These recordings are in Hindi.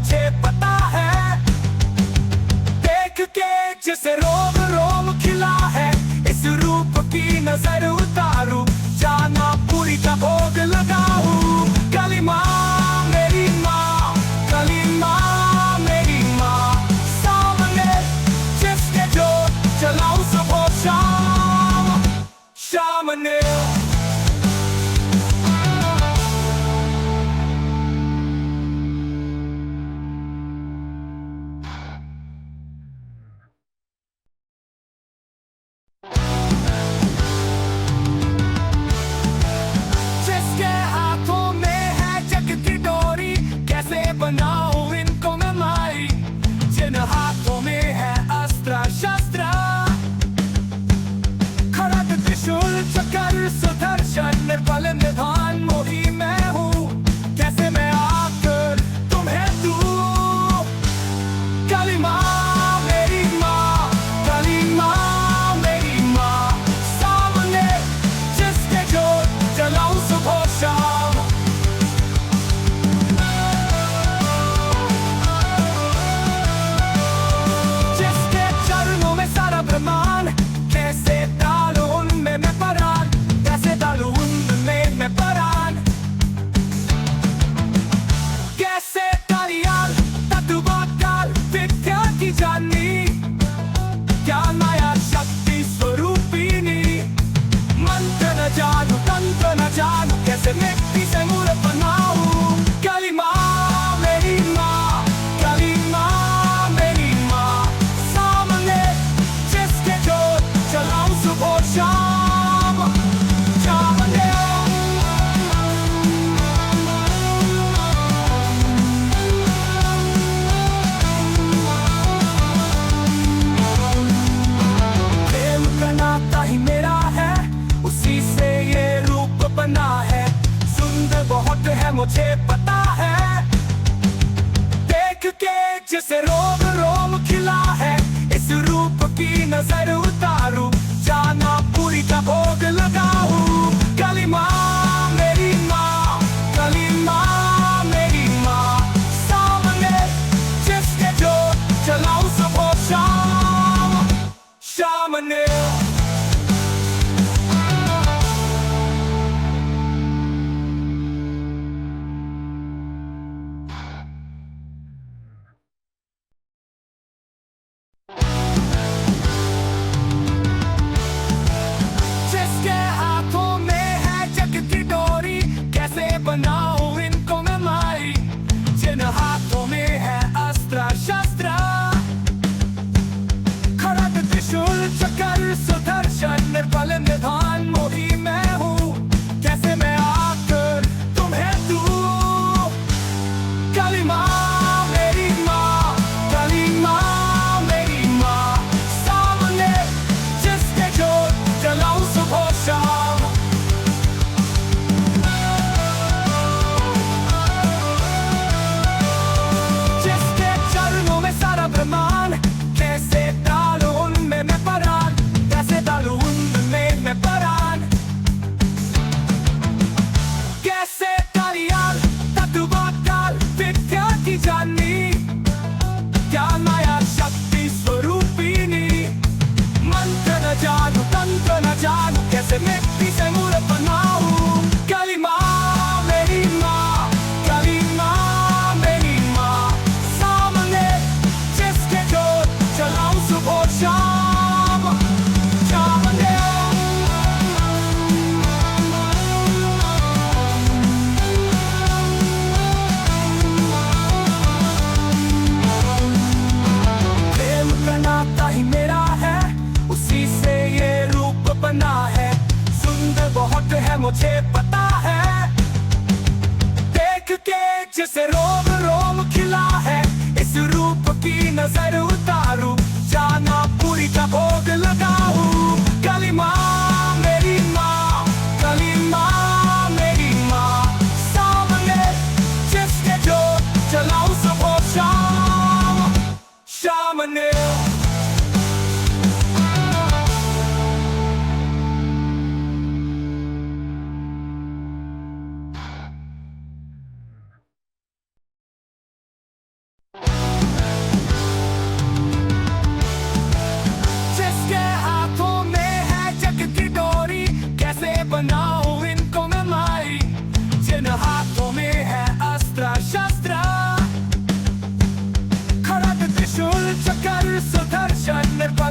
मुझे पता है। देख के जिसे रोम रोम खिला है, इस रूप की नजर उतारूं, जाना पूरी का भोग लगाऊं। कलीमा मेरी माँ, कलीमा मेरी माँ, सामने जिसके जो चलाऊं सुबह शाम, सामने। जिसके हाथों में है जग की डोरी, कैसे बनाऊं इनको मैं माई। जिन हाथों में है अस्त्र शस्त्र, खड़ग त्रिशूल चक्र सुदर्शन, निर्बल निधान मोही मैं हूँ। कैसे मैं आकर तुम्हें दूं। कलीमा मेरी माँ, कलीमा मेरी माँ, सामने जिसके जो चलाऊं सुबह शाम। जिसके चरणों में सारा ब्रह्मांड, कैसे डालूं उनमें मैं परान, कैसे डालूं उनमें मैं परान। कैसे कालियाल तत्वकाल विद्या की जानी, क्या माया शक्ति स्वरूपिणी। मंत्र न जानू तंत्र न जानू, कैसे मिट्टी से मूर्त बनाऊं। कलीमा मेरी माँ, कलीमा मेरी माँ, सामने जिसके जो चलाऊं सुबह शाम, सामने। प्रेम का नाता ही मेरा है, उसी से ये रूप बना है। सुंदर बहुत है मुझे पता है। देख के जिसे रोम रोम खिला है, इस रूप की नजर उतारूं, जाना पूरी का भोग लगाऊं। कलीमा मेरी माँ, कलीमा मेरी माँ, सामने जिसके जो चलाऊं सुबह शाम, सामने। जिसके हाथों में है जग की डोरी, कैसे बनाऊं इनको मैं माई। जिन हाथों में है अस्त्र शस्त्र, खड़ग त्रिशूल चक्र सुदर्शन, निर्बल निधान मोही मैं हूँ। कैसे मैं आकर तुम्हें दूं। कलीमा मेरी माँ, कलीमा मेरी माँ, सामने जिसके जो चलाऊं सुबह शाम। जिसके चरणों में सारा ब्रह्मांड, कैसे डालूं उनमें मैं परान, कैसे डालूं उनमें मैं परान। कैसे कालियाल तत्वकाल विद्या की जानी, क्या माया शक्ति स्वरूपिणी। मंत्र न जानू तंत्र न जानू, कैसे मिट्टी से मूर्त बनाऊं। कलीमा मेरी माँ, कलीमा मेरी माँ, सामने जिसके जो चलाऊं सुबह शाम, सामने। प्रेम का नाता ही मेरा है, उसी से ये रूप बना है। सुंदर बहुत है मुझे पता है। देख के जिसे रोम रोम खिला है, इस रूप की नजर उतारूं, जाना पूरी का भोग लगाऊं। कलीमा मेरी माँ, कलीमा मेरी माँ, सामने जिसके जो चलाऊं सुबह शाम, सामने।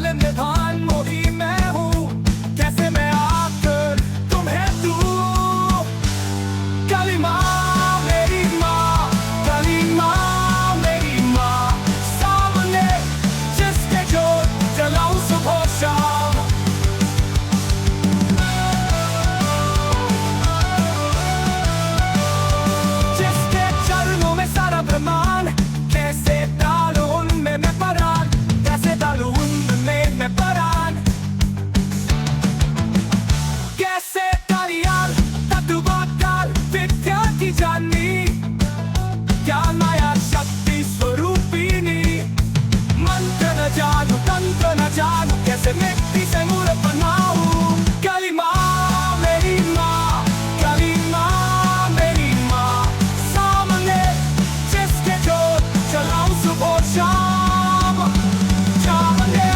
निर्बल निधान मोही मैं हूँ, कैसे मैं आकर तुम्हें दूँ। काली माँ मेरी माँ, काली माँ मेरी माँ, सामने जिसके जोत जलाऊं सुबह शाम। जिसके चरणों में सारा ब्रह्मांड, कैसे डालूं उनमें मैं परान, कैसे डालूं उनमें मैं परान। कैसे डालियाल तत्वकाल विद्या की जानी, ज्ञान माया शक्ति स्वरूपिणी। मंत्र न जानू तंत्र न जानू, कैसे मिट्टी से मूर्त बनाऊं। काली माँ मेरी माँ, काली माँ मेरी माँ, सामने जिसके जोत जलाऊं सुबह शाम। सामने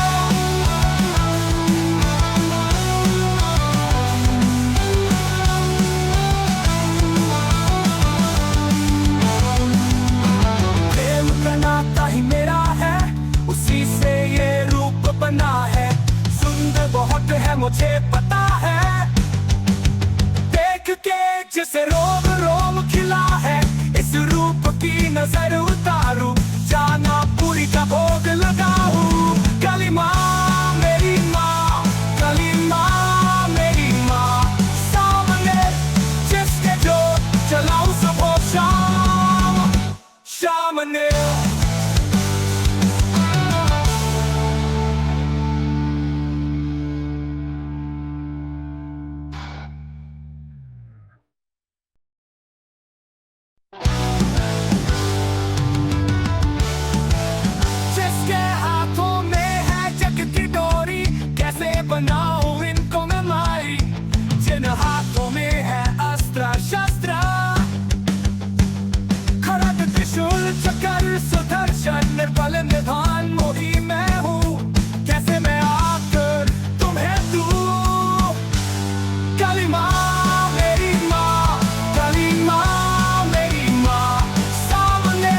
प्रेम का नाता ही मेरा है, उसी से ये रूप बना है। सुंदर बहुत है मुझे पता है, देख के जिसे रोम रोम खिला है। इस रूप की नजर उतारूं, जाना पूरी का भोग लगाऊं। काली माँ मेरी माँ, काली माँ मेरी माँ, सामने जिसके जोत जलाऊं सुबह शाम। सामने जिसके हाथों में है जग की डोरी, कैसे बनाऊं इनको मैं माई। जिन हाथों में है अस्त्र शस्त्र, खड्ग त्रिशूल चक्र सुदर्शन, निर्बल निधान मोही मैं हूँ, कैसे मैं आकर तुम्हें दूँ। काली माँ मेरी माँ, काली माँ मेरी माँ, सामने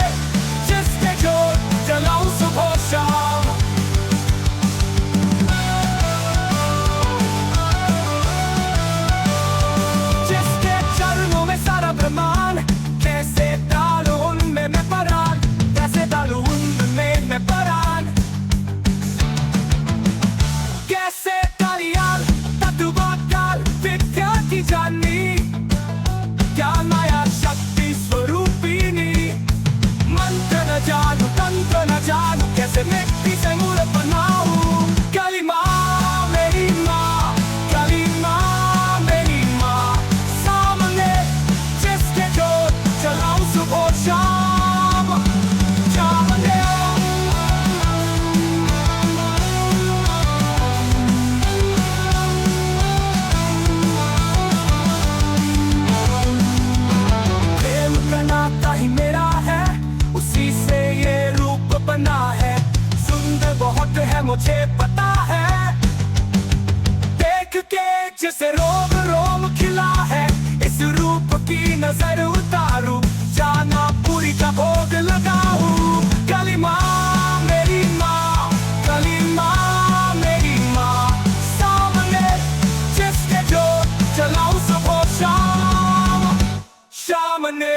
जिसके जोत जलाऊं सुबह शाम। जिसके चरणों में सारा ब्रह्मांड, कैसे डालूं उनमें मैं परान, कैसे डालूं उनमें मैं परान। कैसे डालियाल तत्वकाल विद्या की जानी, ज्ञान माया शक्ति स्वरूपिणी। मंत्र न जानू तंत्र न जानू, कैसे मिट्टी से मूर्त बनाऊं। काली माँ मेरी माँ, काली माँ मेरी माँ, सामने जिसके जोत जलाऊं सुबह शाम। सामने प्रेम का नाता ही मेरा है, उसी से ये रूप बना है। सुंदर बहुत है मुझे पता है, देख के जिसे रोम रोम खिला है। इस रूप की नजर उतारूं, जाना पूरी का भोग लगाऊं। काली माँ मेरी माँ, काली माँ मेरी माँ, सामने जिसके जोत जलाऊं सुबह शाम। सामने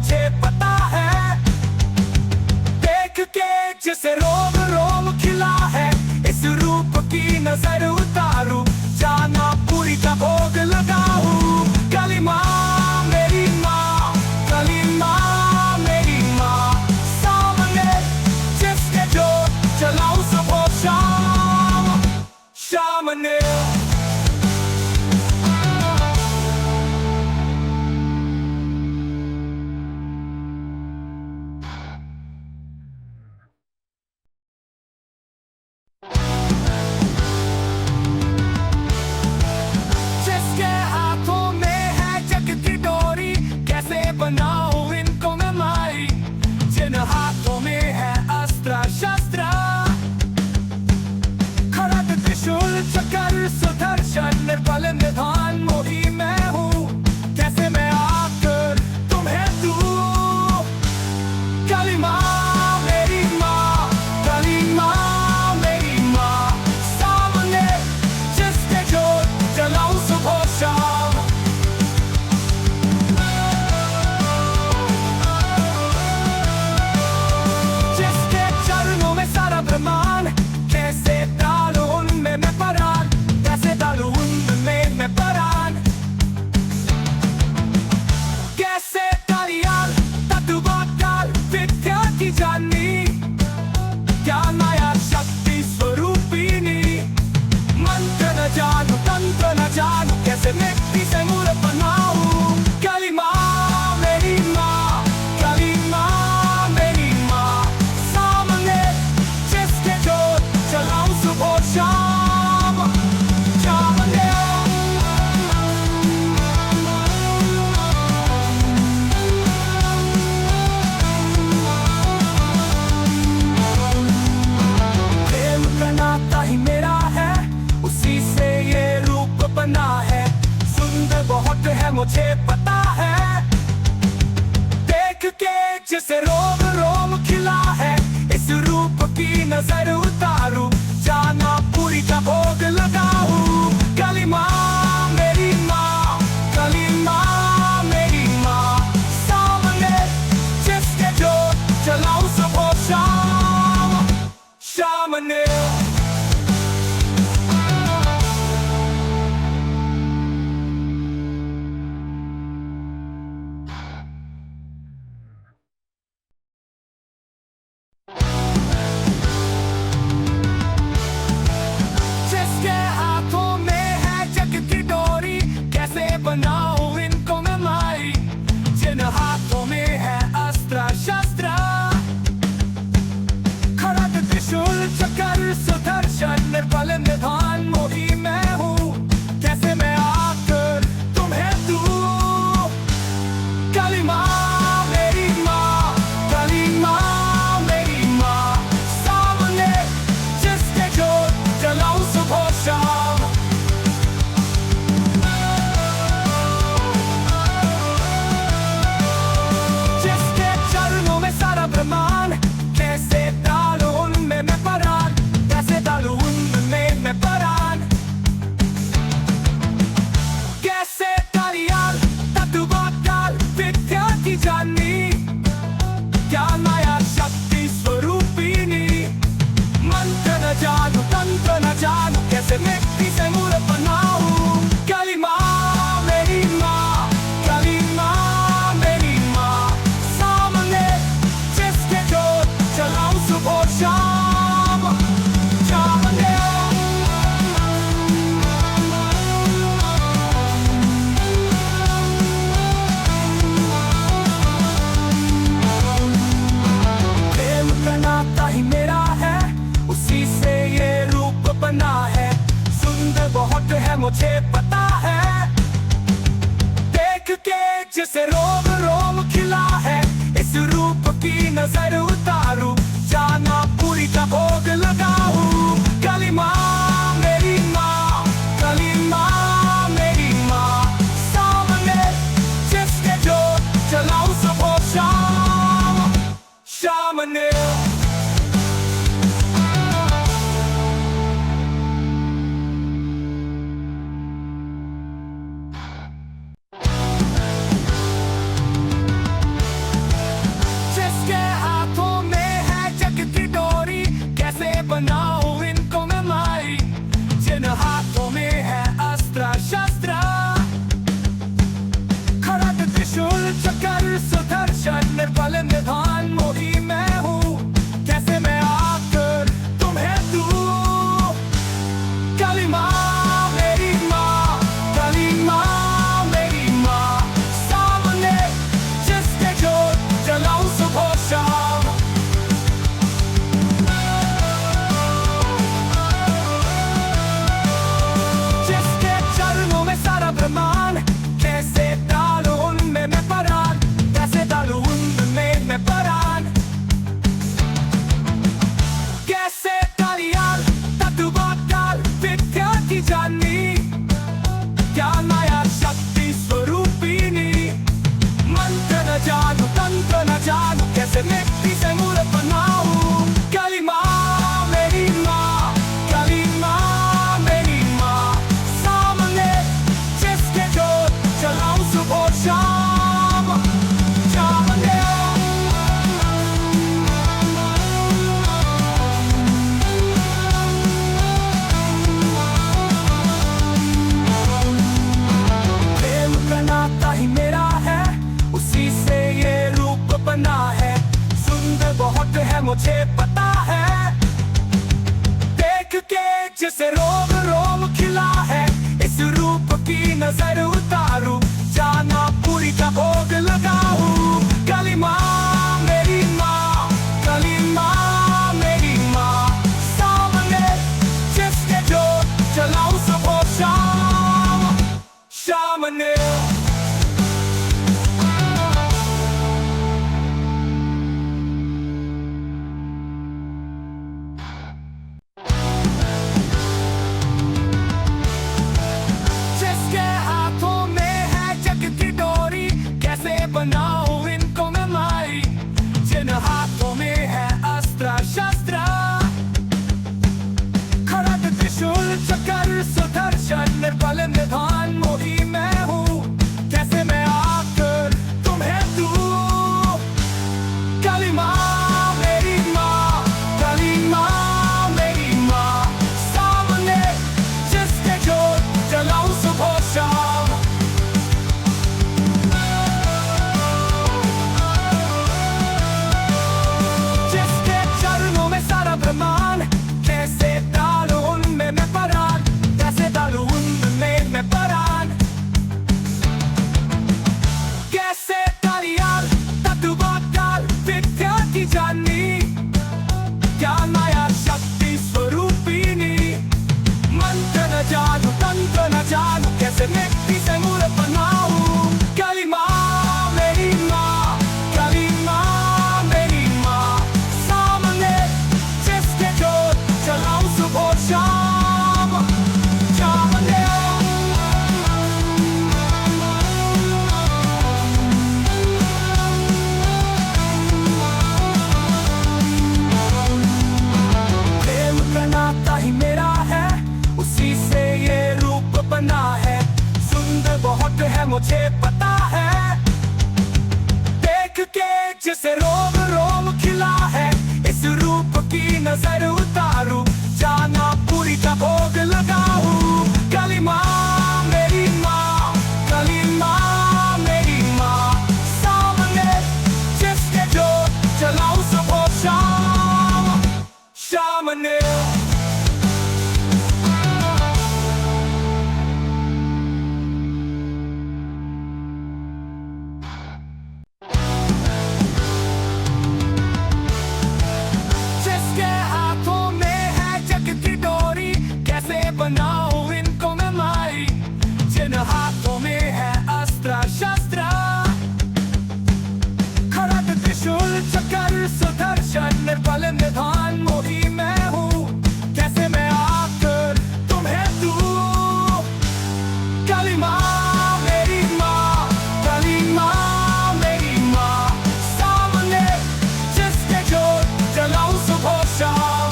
मुझे पता है। देख के जैसे रोम रोम खिला है, इस रूप की नजर उतारूं, जाना पूरी का भोग लगाऊं। काली माँ मेरी माँ, काली माँ मेरी माँ, सामने जिसके जो चलाऊं सुबह शाम, शाम ने। जिसके हाथों में है जग की डोरी, कैसे बनाऊं इनको मैं माई। जिन हाथों में है अस्त्र शस्त्र, खड़ग त्रिशूल चक्र सुदर्शन, निर्बल निधान मोही मैं हूँ, कैसे मैं आकर तुम्हें दूं। काली माँ मेरी माँ, काली माँ मेरी माँ, सामने जिसके जो जलाऊं सुबह शाम। जिसके चरणों में सारा ब्रह्मांड, कैसे डालूं उनमें मैं परान, कैसे डालूं उनमें मैं परान। कैसे डालियाल तत्वकाल विद्या की जानी, ज्ञान माया शक्ति स्वरूपिणी। मंत्र न जानू तंत्र न जानू, कैसे मिट्टी से मूर्त बनाऊं। काली माँ मेरी माँ, काली माँ मेरी माँ, सामने जिसके जो चलाऊं सुबह शाम, शाम ने। प्रेम का नाता ही मेरा है, उसी से ये रूप बना है। सुंदर बहुत है मुझे पता है। देख के जैसे रोम रोम खिला है, इस रूप की नजर उतारूं, जाना पूरी का भोग लगाऊं। काली माँ मेरी माँ, काली माँ मेरी माँ, सामने जिसके जो चलाऊं सुबह शाम, शाम ने। जिसके हाथों में है जग की डोरी, कैसे बनाऊं इनको मैं माई। जिन हाथों में है अस्त्र शस्त्र, खड़ग त्रिशूल चक्र सुदर्शन, निर्बल निधान मोही मैं हूँ, कैसे मैं आकर तुम्हें दूं। काली माँ मेरी माँ, काली माँ मेरी माँ, सामने जिसके जो जलाऊं सुबह शाम। जिसके चरणों में सारा ब्रह्मांड, कैसे डालूं उनमें मैं परान, कैसे डालूं उनमें मैं परान। कैसे डालियाल तत्वकाल विद्या की जानी, ज्ञान माया शक्ति स्वरूपिणी। मंत्र न जानू तंत्र न जानू, कैसे मिट्टी से मूर्त बनाऊं। काली माँ मेरी माँ, काली माँ मेरी माँ, सामने जिसके जो चलाऊं सुबह शाम, शाम ने। प्रेम का नाता ही मेरा है, उसी से ये रूप बना है। सुंदर बहुत है मुझे पता है। देख के जैसे रोम रोम खिला है, इस रूप की नजर उतारूं, जाना पूरी का भोग लगाऊं। काली माँ मेरी माँ, काली माँ मेरी माँ, सामने जिसके जो चलाऊं सुबह शाम, शाम ने। बना है, सुंदर बहुत है मुझे पता है। देख के जैसे रोम रोम खिला है, इस रूप की नजर उतारूं, जाना पूरी का भोग लगाऊं। काली माँ मेरी माँ, काली माँ मेरी माँ, सामने जिसके जो चलाऊं सुबह शाम शाम ने। जिसके हाथों में है जग की डोरी, कैसे बनाऊं इनको मैं मारी। जिन हाथों में है अस्त्र शस्त्र, खड़ग त्रिशूल चक्र सुदर्शन, निर्बल निधान मोही मैं हूँ, कैसे मैं आकर तुम्हें दूं। काली माँ मेरी माँ, काली माँ मेरी माँ, सामने जिसके जो जलाऊं सुबह शाम।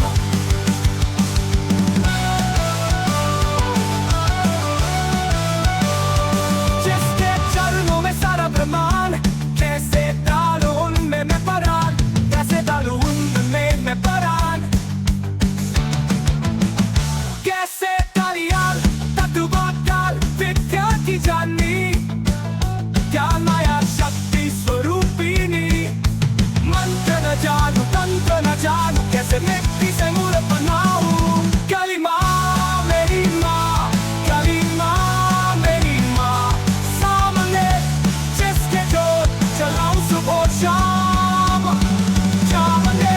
जिसके चरणों में सारा ब्रह्मांड, कैसे डालूं उनमें मैं परान, कैसे डालूं उनमें मैं परान। कैसे कालियाल तत्वकाल विद्या की जानी, ज्ञान माया शक्ति स्वरूपिणी। मंत्र न जानू तंत्र न जानू, कैसे मिट्टी से मूर्त बनाऊं। काली माँ मेरी माँ, काली माँ मेरी माँ, सामने जिसके जो चलाऊं सुबह शाम शाम ने।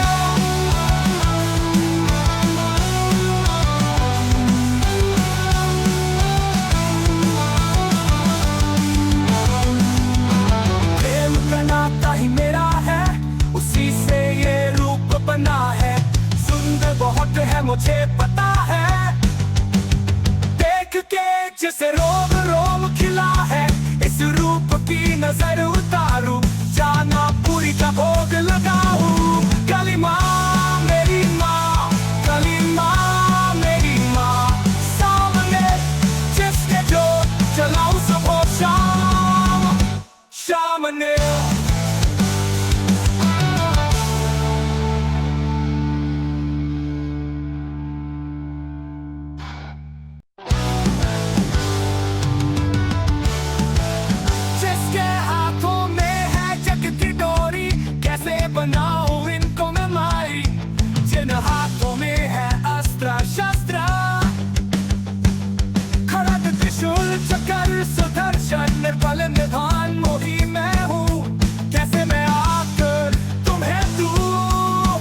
प्रेम का नाता ही मेरा है, उसी से ये रूप बना है, सुंदर बहुत है मुझे पता है। देख के जैसे रोम रोम खिला है, इस रूप की नजर उतारूं, जाना पूरी का भोग लगाऊं। काली माँ मेरी माँ, काली माँ मेरी माँ, सामने जिसके जो चलाऊं सुबह शाम शाम ने। जिसके हाथों में है जग की डोरी, कैसे बनाऊं इनको मैं मारी। जिन हाथों में है अस्त्र शस्त्र, खड़ग त्रिशूल चक्र सुदर्शन, निर्बल निधान मोही मैं हूँ, कैसे मैं आकर तुम्हें दूं।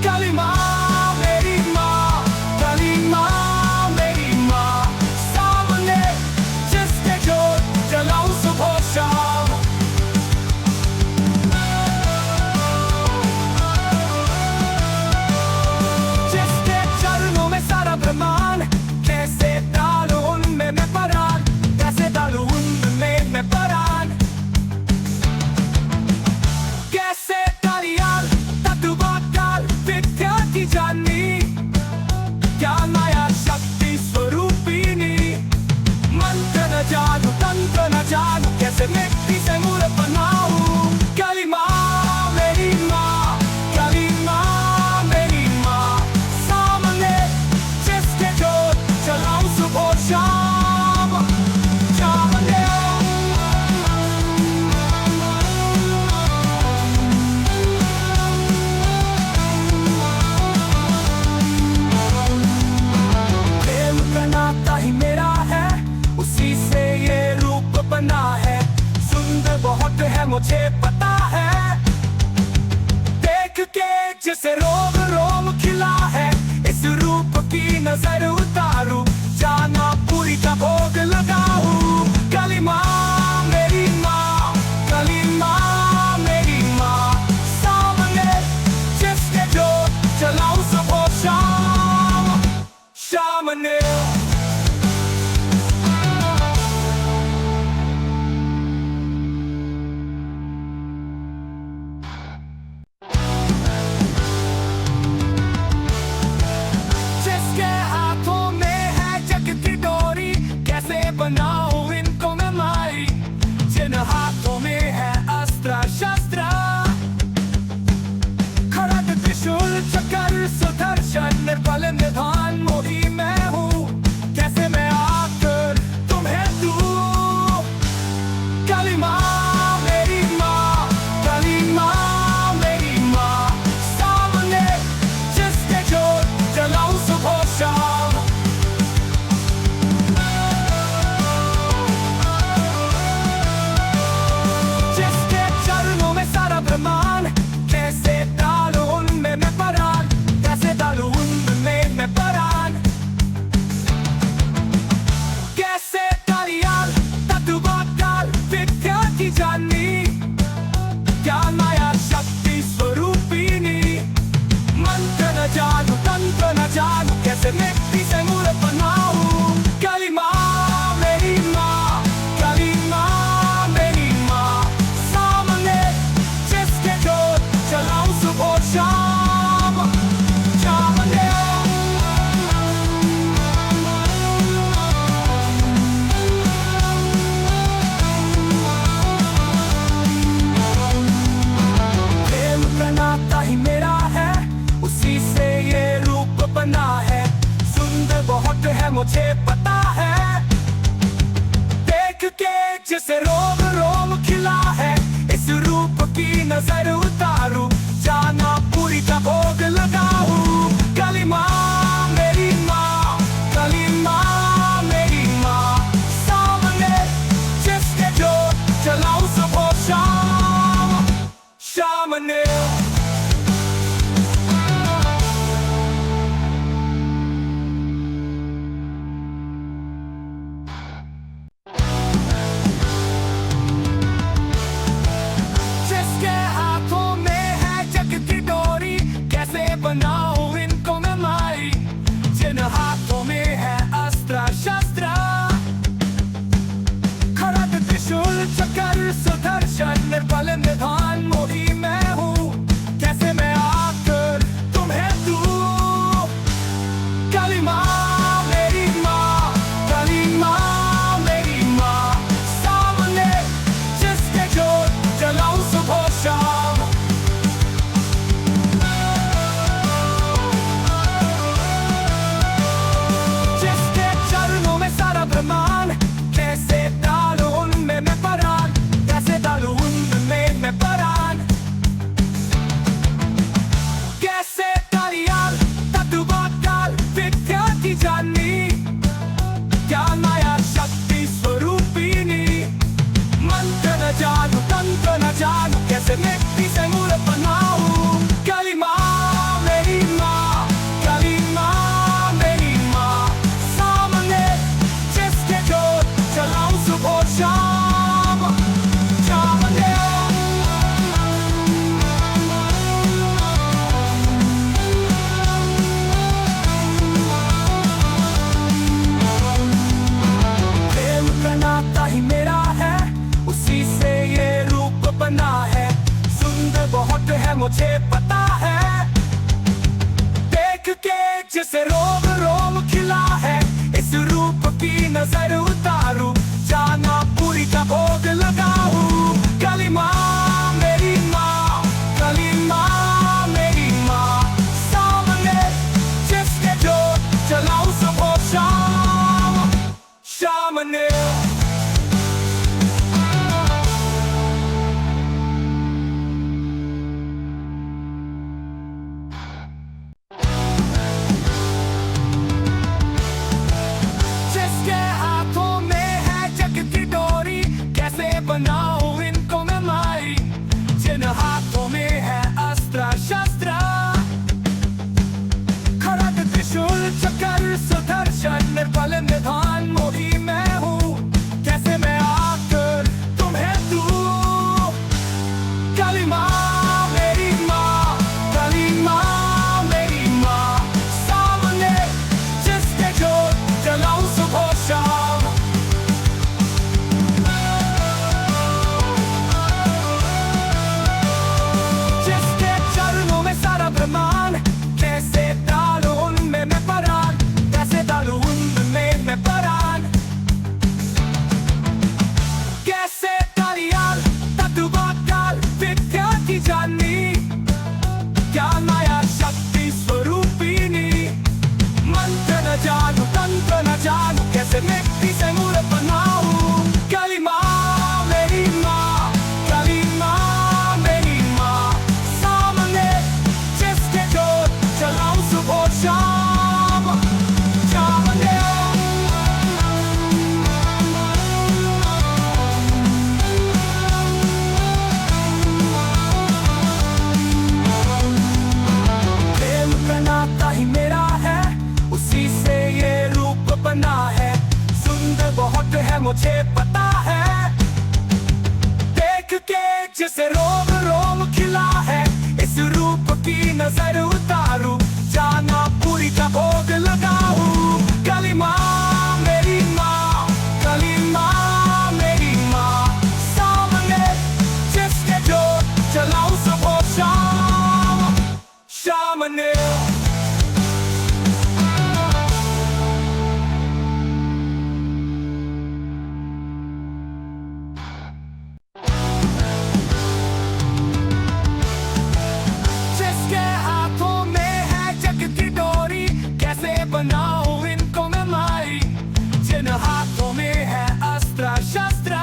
काली माँ मेरी माँ, काली माँ मेरी माँ, सामने जिसके जो जलाऊं सुबह शाम। जिसके चरणों में सारा ब्रह्मांड, कैसे डालूं उनमें मैं परान, कैसे डालूं उनमें मैं परान। कैसे कालियाल तत्वकाल विद्या की जानी, ज्ञान माया शक्ति स्वरूपिणी। मंत्र न जानू तंत्र न जानू, कैसे मिट्टी से मूर्त बनाऊं। काली माँ मेरी माँ, काली माँ मेरी माँ, सामने जिसके जो चलाऊं सुबह शाम शाम ने। प्रेम का नाता ही मेरा है, उसी से ये रूप बना है, सुंदर बहुत है मुझे पता है। देख के जैसे रोम रोम खिला है, इस रूप की नजर उतारूं, जाना पूरी का भोग लगाऊं। काली माँ मेरी माँ, काली माँ मेरी माँ, सामने जिसके जो चलाऊं सुबह शाम शाम ने। जिसे रोम रोम खिला है, इस रूप की नजर उतारूं, जाना पूरी का भोग लगाऊं। काली माँ मेरी माँ, काली माँ मेरी माँ, सामने जिसके जो जलाऊं सुबह शाम, शाम ने। बनाऊं इनको मैं माई, जिन हाथों में है अस्त्र शस्त्र, खड़ग त्रिशूल चक्र सुदर्शन निर्बल निधान मोही मैं हूँ। कैसे मैं आकर तुम्हें दूं, काली माँ मेरी माँ, काली माँ मेरी माँ, सामने जिसके जो जलाऊं सुबह शाम। कैसे डालूं उनमें मैं परान, कैसे डालूं उनमें मैं परान, कैसे डालियाल तत्वकाल विद्या की जानी, क्या माया शक्ति स्वरूपिणी, मंत्र न जानू तंत्र न जानू, कैसे मिट्टी से मूर्त बनाऊं। काली माँ मेरी माँ, काली माँ मेरी माँ, सामने जिसके जो जलाऊं सुबह शाम, शाम ने। प्रेम का नाता ही मेरा है, उसी से ये रूप बना है, सुंदर बहुत है मुझे पता है, देख के जिसे रोम रोम खिला है, इस रूप की नजर उतारूं, जाना पूरी का भोग लगाऊं। काली माँ मेरी माँ, काली माँ मेरी माँ, सामने जिसके जो जलाऊं सुबह शाम, शाम ने। बनाऊं इनको मैं माई, जिन हाथों में है अस्त्र शस्त्र, खड़ग त्रिशूल चक्र सुदर्शन निर्बल निधान मोही मैं हूँ। कैसे मैं आकर तुम्हें दूं, काली माँ मेरी माँ, काली माँ मेरी माँ, सामने जिसके जो जलाऊं सुबह शाम। कैसे डालूं उनमें मैं परान, कैसे डालूं उनमें मैं परान, कैसे डालियाल तत्वकाल विद्या की जानी, क्या माया शक्ति स्वरूपिणी, मंत्र न जानू तंत्र न जानू, कैसे मिट्टी से मूर्त बनाऊं। काली माँ मेरी माँ, काली माँ मेरी माँ, सामने जिसके जो जलाऊं सुबह शाम, शाम ने। प्रेम का नाता ही मेरा है, उसी से ये रूप बना है, सुंदर बहुत है मुझे पता है, देख के जिसे रोम रोम खिला है, इस रूप की नजर उतारूं, जाना पूरी का भोग लगाऊं। काली माँ मेरी माँ, काली माँ मेरी माँ, सामने जिसके जो जलाऊं सुबह शाम, शाम ने। बनाऊं इनको मैं माई, जिन हाथों में है अस्त्र शस्त्र,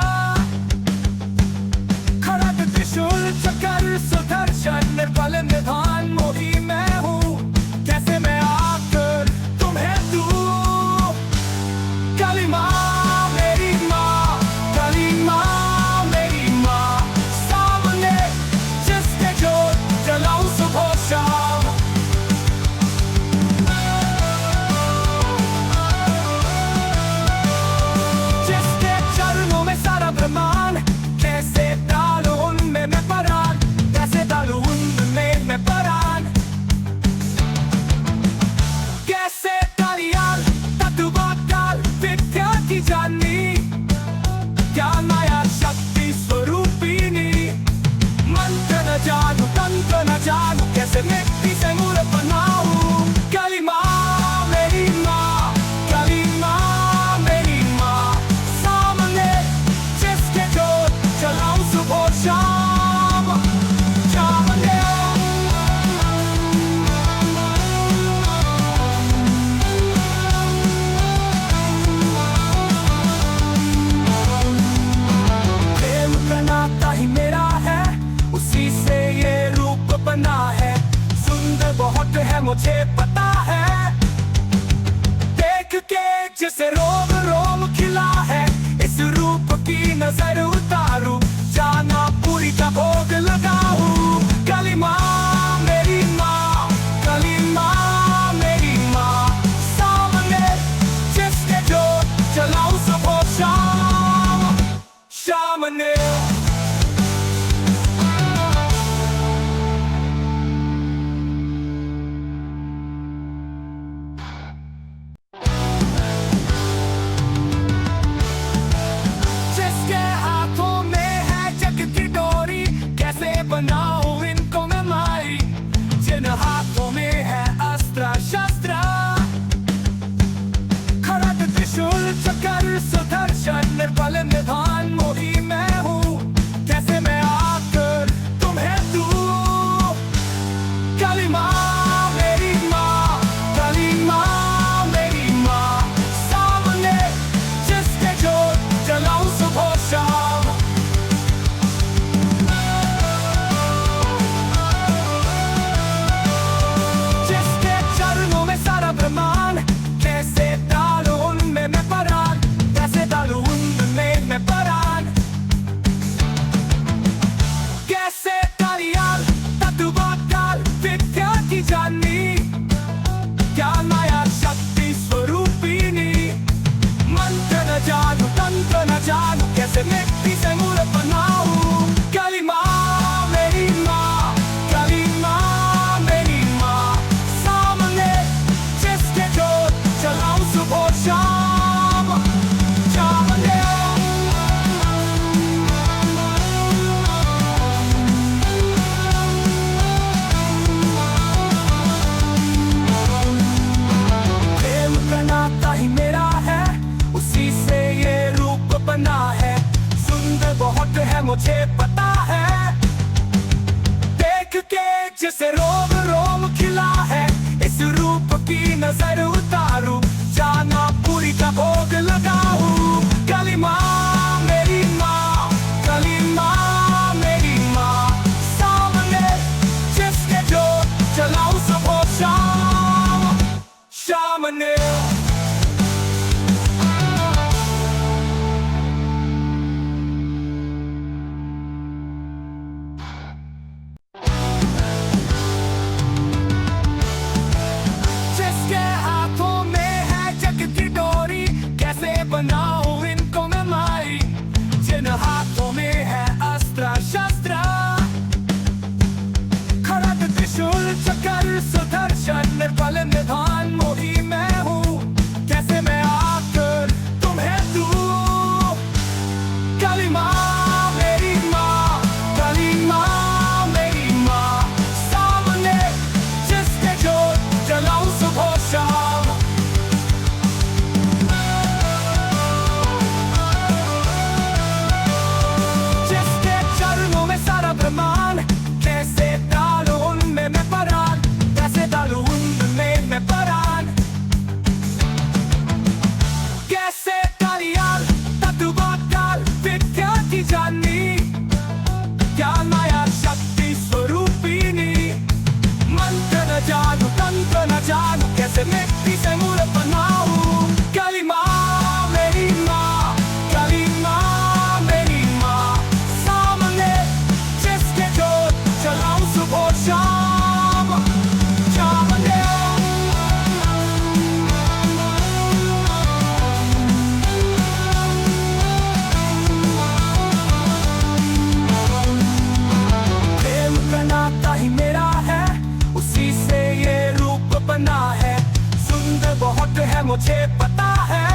रोम खिला है, इस रूप की नजर उतारूं, जाना पूरी का भोग लगाऊं। काली माँ मेरी माँ, काली माँ मेरी माँ, सामने जिसके जो जलाऊं सुबह शाम, शाम ने। जिसके हाथों में है जग की डोरी, कैसे बनाऊं इनको मैं माई, जिन हाथों में है अस्त्र शस्त्र, खड़ग त्रिशूल चक्र सुदर्शन, निर्बल निधान मोही मैं हूँ, कैसे मैं आकर तुम्हें दूं। काली माँ मेरी माँ, काली माँ मेरी माँ, सामने जिसके जो जलाऊं सुबह शाम। जिसके चरणों में सारा ब्रह्मांड, कैसे डालूं उनमें मैं परान, कैसे डालूं उनमें मैं परान। कैसे कालियाल तत्वकाल विद्या की जानी, क्या माया शक्ति स्वरूपिणी, मंत्र न जानू तंत्र न जानू, कैसे मिट्टी से मूर्त बनाऊं। काली माँ मेरी माँ, काली माँ मेरी माँ, सामने जिसके जो जलाऊं सुबह शाम, शाम ने। प्रेम का नाता ही मेरा है, उसी से ये रूप बना है, सुंदर बहुत है मुझे पता है, देख के जिसे रोम रोम खिला है, इस रूप की नजर उतारूं, जाना पूरी का भोग लगाऊं। काली माँ मेरी माँ, काली माँ मेरी माँ, सामने जिसके जो जलाऊं सुबह शाम, शाम ने। जिसके हाथों में है जग की डोरी, कैसे बनाऊं इनको मैं माई, जिन हाथों में है अस्त्र शस्त्र, खड़ग त्रिशूल चक्र सुदर्शन, निर्बल निधान मोही मैं हूँ, कैसे मैं आकर तुम्हें दूं। काली माँ मेरी माँ, काली माँ मेरी माँ, सामने जिसके जो जलाऊं सुबह शाम। जिसके चरणों में सारा ब्रह्मांड, कैसे डालूं उनमें मैं परान, कैसे डालूं उनमें मैं परान। कैसे कालियाल तत्वकाल विद्या की जानी, क्या माया शक्ति स्वरूपिणी, मंत्र न जानू तंत्र न जानू, कैसे मिट्टी से मूर्त बनाऊं। काली माँ मेरी माँ, काली माँ मेरी माँ, सामने जिसके जो जलाऊं सुबह शाम, शाम ने। प्रेम का नाता ही मेरा है, उसी से ये रूप बना है, सुंदर बहुत है मुझे पता है,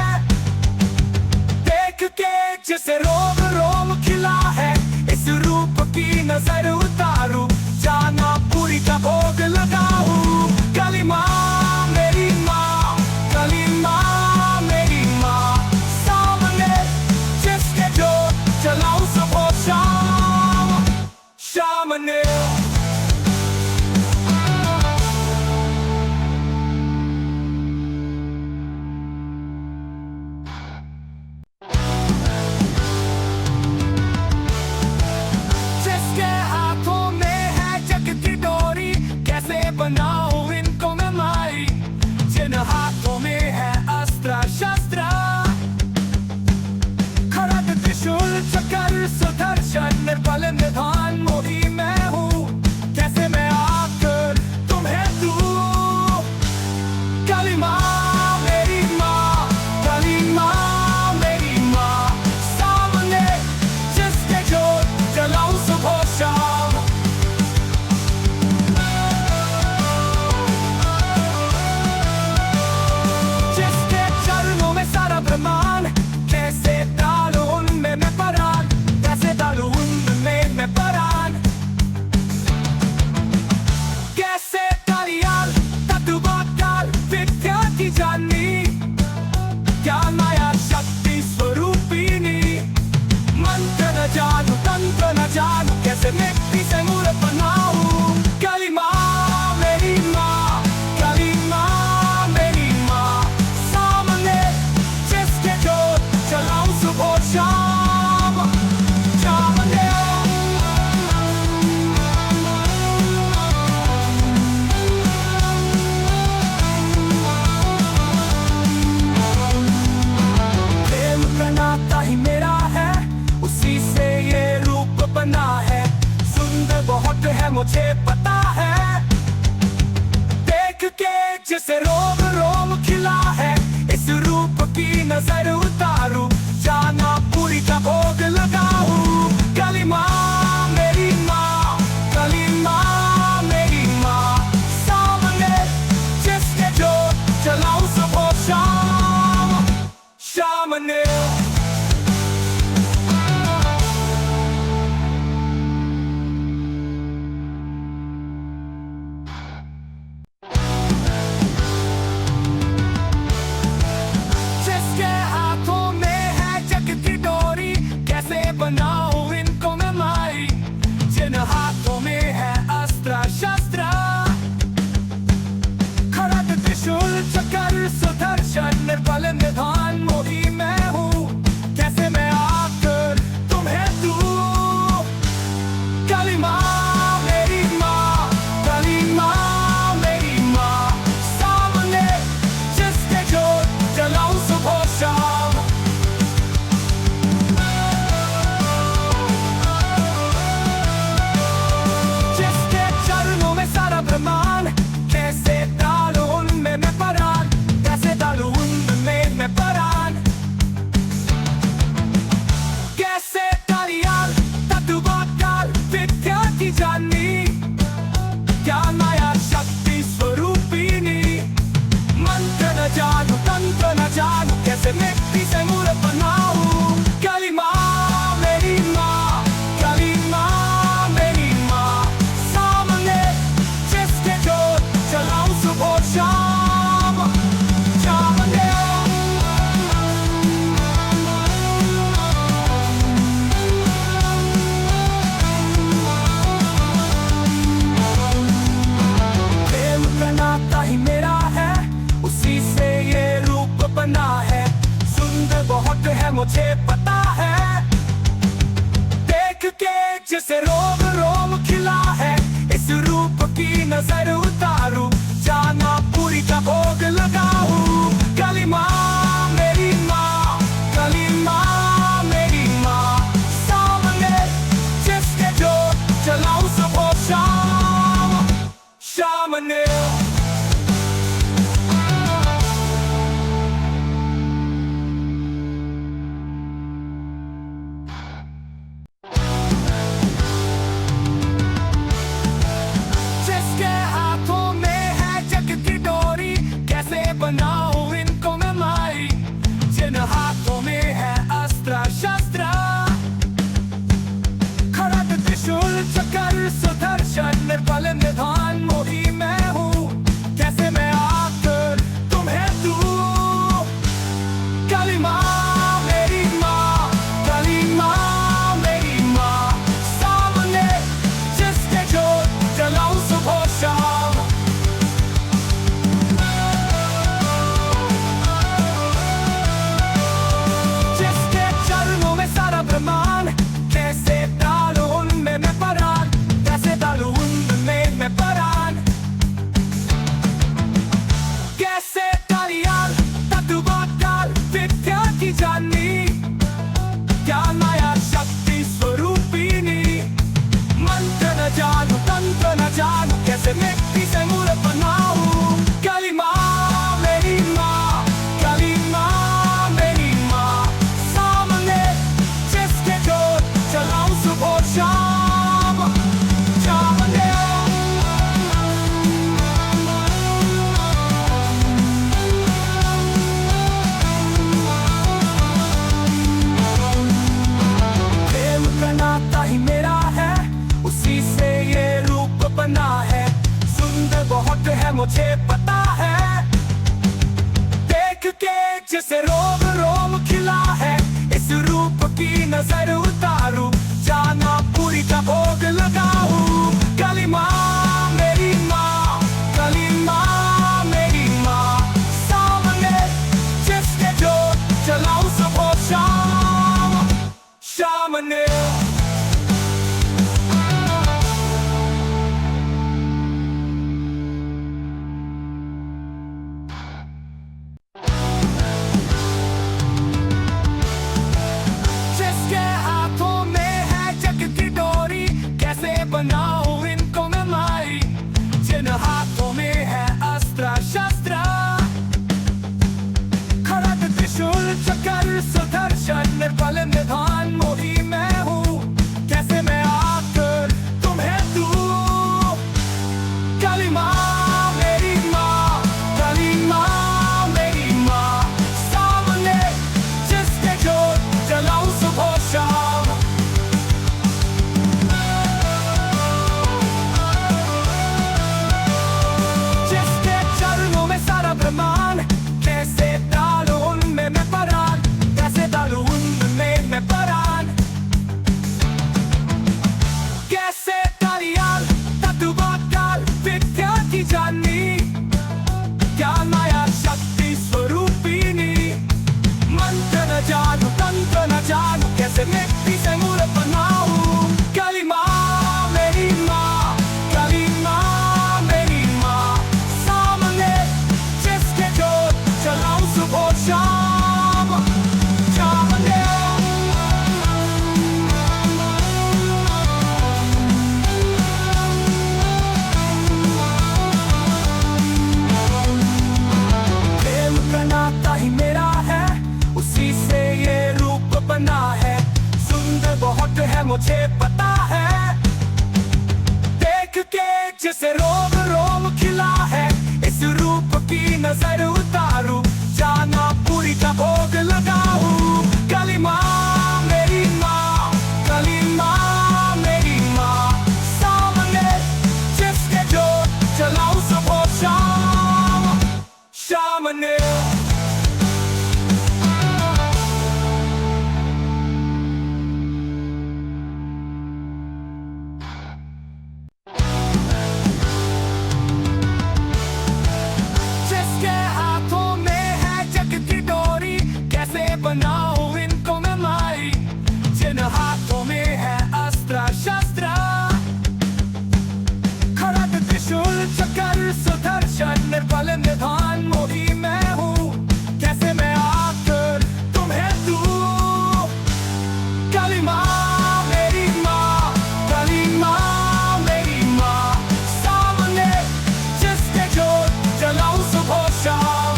देख के जिसे रोम रोम खिला है, इस रूप की नजर उतारूं, जाना पूरी का भोग लगाऊं। काली माँ मेरी माँ, काली माँ मेरी माँ, सामने जिसके जो जलाऊं सुबह शाम, शाम ने। मुझे पता है। देख के जैसे रोम रोम खिला है, इस रूप की नजर उतारूं, जाना पूरी का भोग लगाऊं। काली माँ मेरी माँ, काली माँ मेरी माँ, सामने जिसके जो चलाऊं सुबह शाम शाम ने। जिसके हाथों में है जग की डोरी, कैसे बनाऊं इनको मैं मारी। जिन हाथों में है अस्त्र शस्त्र, खड़ग त्रिशूल चक्र सुदर्शन, निर्बल निधान मोही मैं हूँ। कैसे मैं आकर तुम्हें दूं। काली माँ मेरी माँ, काली माँ मेरी माँ, सामने जिसके जो जलाऊं सुबह शाम। जिसके चरणों में सारा ब्रह्मांड, कैसे डालूं उनमें मैं परान, कैसे डालूं उनमें मैं परान। कैसे डालियाल तत्वकाल विद्या की जानी, ज्ञान माया शक्ति स्वरूपिणी। मंत्र न जानू तंत्र न जानू, कैसे मिट्टी से मूर्त बनाऊं। काली माँ मेरी माँ, काली माँ मेरी माँ, सामने जिसके जो चलाऊं सुबह शाम शाम ने। प्रेम का नाता ही मेरा है, उसी से ये रूप बना है। सुंदर बहुत है मुझे पता है। देख के जैसे रोम रोम खिला है, इस रूप की नजर उतारूं, जाना पूरी का भोग लगाऊं। काली माँ मेरी माँ, काली माँ मेरी माँ, सामने जिसके जो चलाऊं सुबह शाम शाम ने। जिसके हाथों में है जग की डोरी, कैसे बनाऊं इनको मैं मारी। जिन हाथों में है अस्त्र शस्त्र, खड़ग त्रिशूल चक्र सुदर्शन, निर्बल निधान मोही मैं हूँ। कैसे मैं आकर तुम्हें दूं। काली माँ मेरी माँ, काली माँ मेरी माँ, सामने जिसके जो जलाऊं सुबह शाम। जिसके चरणों में सारा ब्रह्मांड, कैसे डालूं उनमें मैं परान, कैसे डालूं उनमें मैं परान। कैसे डालियाल तत्वकाल विद्या की जानी, ज्ञान माया शक्ति स्वरूपिणी। मंत्र न जानू तंत्र न जानू, कैसे मिट्टी से मूर्त बनाऊं। काली माँ मेरी माँ, काली माँ मेरी माँ, सामने जिसके जो चलाऊं सुबह शाम शाम ने। प्रेम का नाता ही मेरा है, उसी से ये रूप बना है। सुंदर बहुत है मुझे पता है। देख के जैसे रोम रोम खिला है, इस रूप की नजर उतारूं, जाना पूरी का भोग लगाऊं। काली माँ मेरी माँ, काली माँ मेरी माँ, सामने जिसके जो चलाऊं सुबह शाम शाम ने। जिसके हाथों में है जग की डोरी, कैसे बनाऊं इनको मैं कैसे मिट्टी से मूर्त बनाऊं। काली माँ मेरी माँ, काली माँ मेरी माँ, सामने जिसके जोत जलाऊं सुबह शाम। सामने प्रेम का नाता ही मेरा है, उसी से ये रूप बना है। सुंदर बहुत है मुझे पता है, देख के जिसे रोम रोम खिला है। इस रूप की नजर उतारूं, जाना पूरी का भोग लगाऊं। काली माँ मेरी माँ, काली माँ मेरी माँ, सामने जिसके जोत जलाऊं सुबह शाम। सामने बनाऊं इनको मैं माई, जिन हाथों में है अस्त्र शस्त्र। खड़ग त्रिशूल चक्र सुदर्शन निर्बल निधान मोही मैं हूँ। कैसे मैं आकर तुम्हें दूं। काली माँ मेरी माँ, काली माँ मेरी माँ, सामने जिसके जोत जलाऊं सुबह शाम।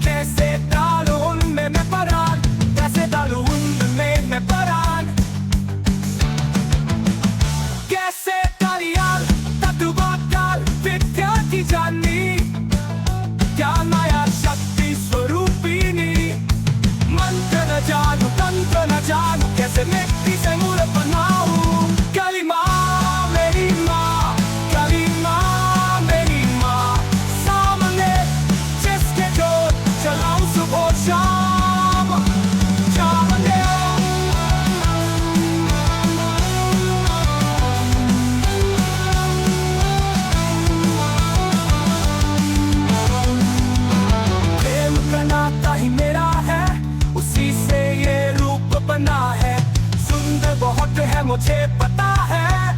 कैसे डालूं उनमें मैं परान, कैसे डालूं उनमें मैं परान। कैसे डालियाल तत्वकाल विद्या की जानी, क्या माया शक्ति स्वरूपिणी। मंत्र न जानू तंत्र न जानू, कैसे मिट्टी से मूर्त बनाऊं। काली माँ मेरी माँ, काली माँ मेरी माँ, सामने जिसके जोत जलाऊं सुबह शाम। सामने प्रेम का नाता ही मेरा है, उसी से ये रूप बना है। सुंदर बहुत है मुझे पता है,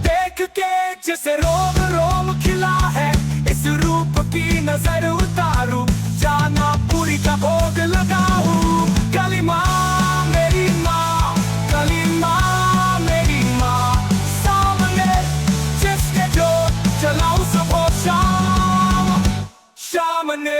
देख के जिसे रोम रोम खिला है। इस रूप की नजर उतारूं, जाना पूरी का भोग लगाऊं। काली माँ मेरी माँ, काली माँ मेरी माँ, सामने जिसके जोत जलाऊं सुबह शाम। सामने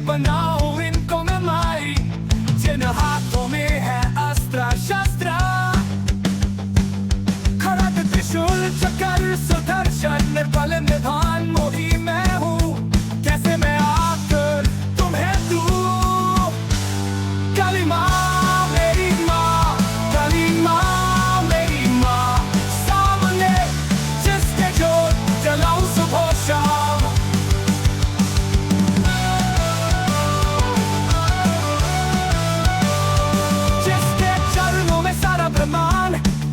बनाऊं इनको मैं माई, जिन हाथों में है अस्त्र शस्त्र। खड़ग त्रिशूल चक्र सुदर्शन निर्बल निधान मोही मैं हूँ। कैसे मैं आकर तुम्हें दूं। काली माँ मेरी माँ, काली माँ मेरी माँ, सामने जिसके जोत जलाऊं सुबह शाम।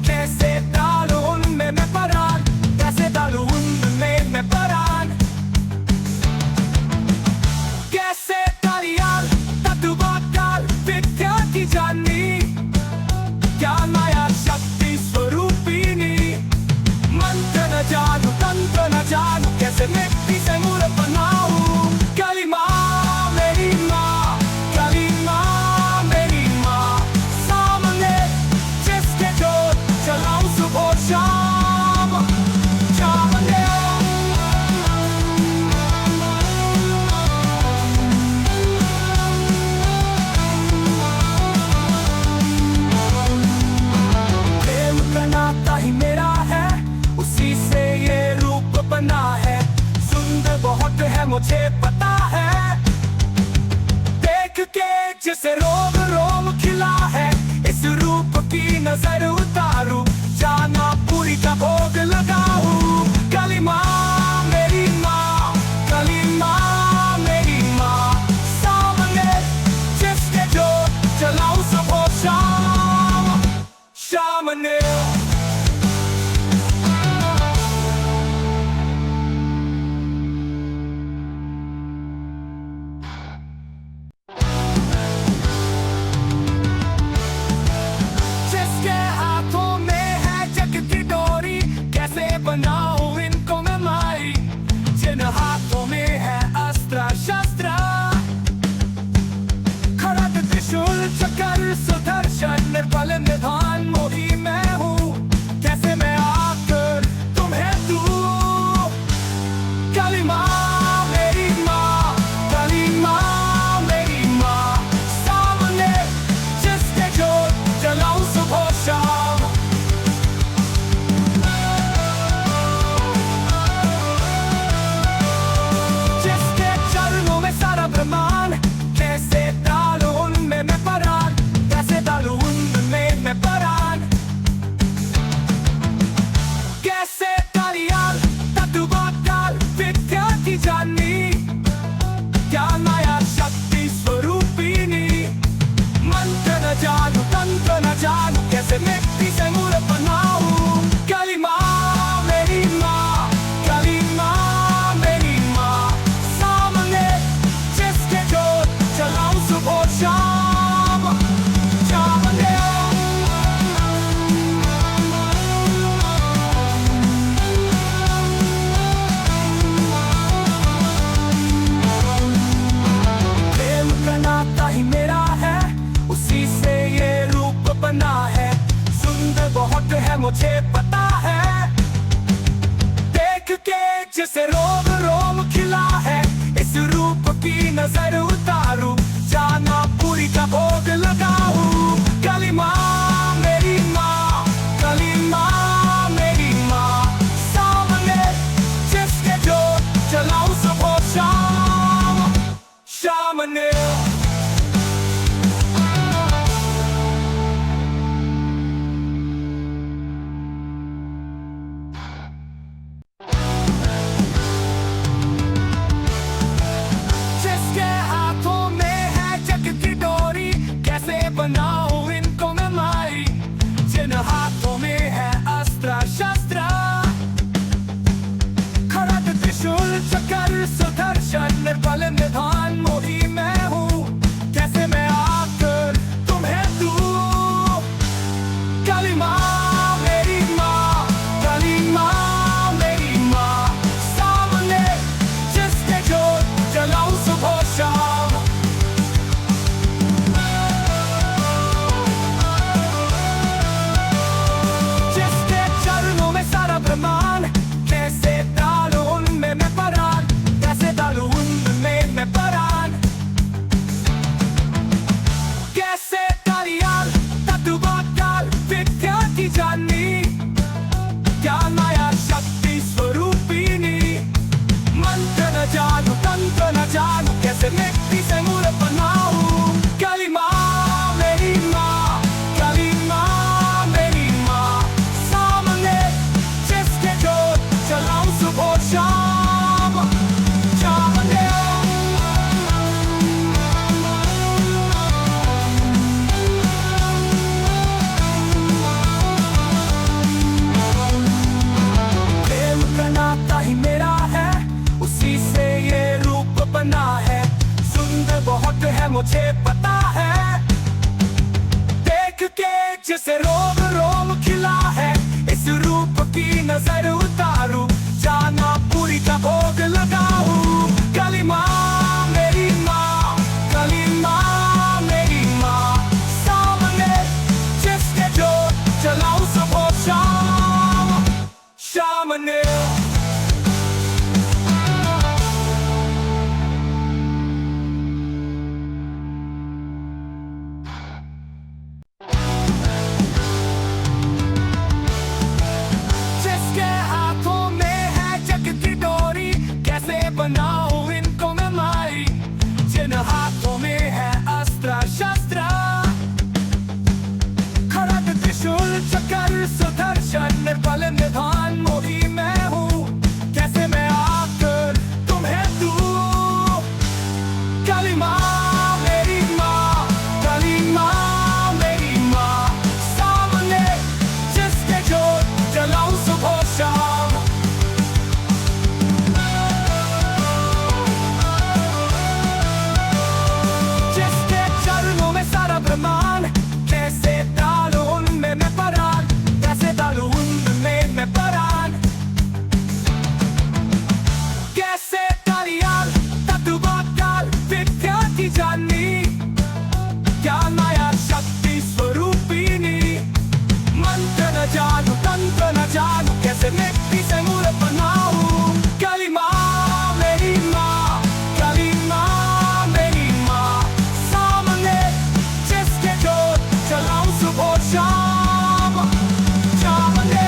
कैसे डालूं उनमें मैं परान, कैसे डालूं उनमें मैं परान। कैसे डालियाल तत्वकाल विद्या की जानी, क्या माया शक्ति स्वरूपिणी। मंत्र न जानू तंत्र न जानू, कैसे मिट्टी से मूर्त बनाऊं। काली माँ मेरी माँ, काली माँ मेरी माँ, सामने जिसके जोत जलाऊं सुबह शाम। सामने प्रेम का नाता ही मेरा है, उसी से ये रूप बना है। सुंदर बहुत है मुझे पता है, देख के जिसे रोम रोम खिला है। इस रूप की नजर उतारूं, जाना पूरी का भोग मुझे पता है। देख के जैसे रोम रोम खिला है, इस रूप की नजर उतारू, जाना पूरी का भोग लगाऊं। काली माँ मेरी माँ, काली माँ मेरी माँ, सामने जिसके जो चलाऊं सुबह शाम, शाम ने। जिसके हाथों में है जग की डोरी, कैसे बनाऊं इनको मैं मारी। जिन हाथों में है अस्त्र शस्त्र, खड़ग त्रिशूल चक्र सुदर्शन, निर्बल निधान मोही मैं हूँ। कैसे मैं आकर तुम्हें दूं। काली माँ मेरी माँ, काली माँ मेरी माँ, सामने जिसके जो जलाऊं सुबह शाम। जिसके चरणों में सारा ब्रह्मांड, कैसे डालूं उनमें मैं परान, कैसे डालूं उनमें मैं परान। कैसे कालियाल तत्वकाल विद्या की जानी, ज्ञान माया शक्ति स्वरूपिणी। मंत्र न जानू तंत्र न जानू, कैसे मिट्टी से मूर्त बनाऊं। काली माँ मेरी माँ, काली माँ मेरी माँ, सामने जिसके जो चलाऊं सुबह शाम, शाम ने। प्रेम का नाता ही मेरा है, उसी से ये रूप बना है। सुंदर बहुत है मुझे पता है। देख के जैसे रोम रोम खिला है, इस रूप की नजर उतारू, जाना पूरी का भोग लगाऊं। काली माँ मेरी माँ, काली माँ मेरी माँ, सामने जिसके जो चलाऊं सुबह शाम, शाम ने। जिसके हाथों में है जग की डोरी, कैसे बनाऊं इनको मैं मारी। जिन हाथों में है अस्त्र शस्त्र, खड़ग त्रिशूल चक्र सुदर्शन, निर्बल निधान मोही मैं हूँ। कैसे मैं आकर तुम्हें दूं। काली माँ मेरी माँ, काली माँ मेरी माँ, सामने जिसके जो जलाऊं सुबह शाम। जिसके चरणों में सारा ब्रह्मांड, कैसे डालूं उनमें मैं परान, कैसे डालूं उनमें मैं परान। कैसे कालियाल तत्वकाल विद्या की जानी, ज्ञान माया शक्ति स्वरूपिणी। मंत्र न जानू तंत्र न जानू, कैसे मिट्टी से मूर्त बनाऊं। काली माँ मेरी माँ, काली माँ मेरी माँ, सामने जिसके जो चलाऊं सुबह शाम, शाम ने।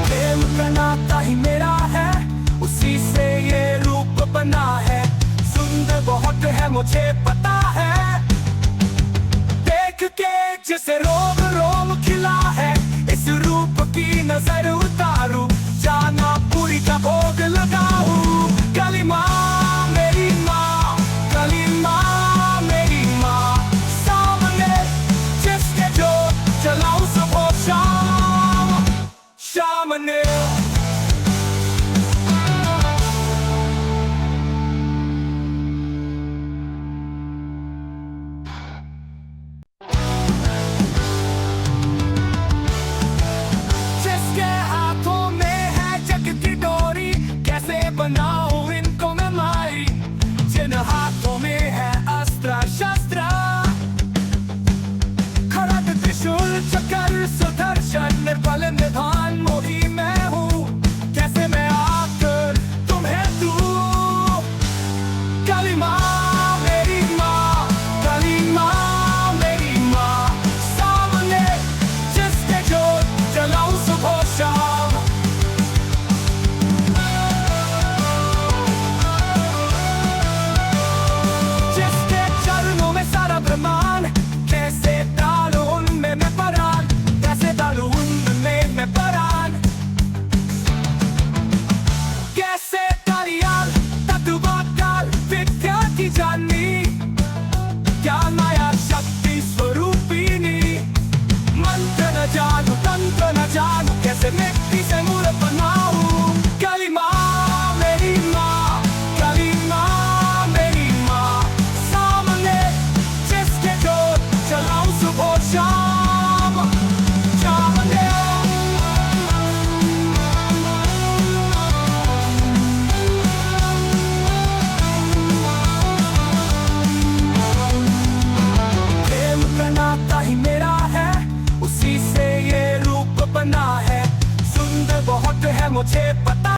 प्रेम का नाता ही मेरा है, उसी से ये रूप बना है। सुंदर बहुत है मुझे पता है। देख के जैसे रोम रोम खिला है, इस रूप की नजर उतारू, जाना पूरी का भोग लगाऊं। काली माँ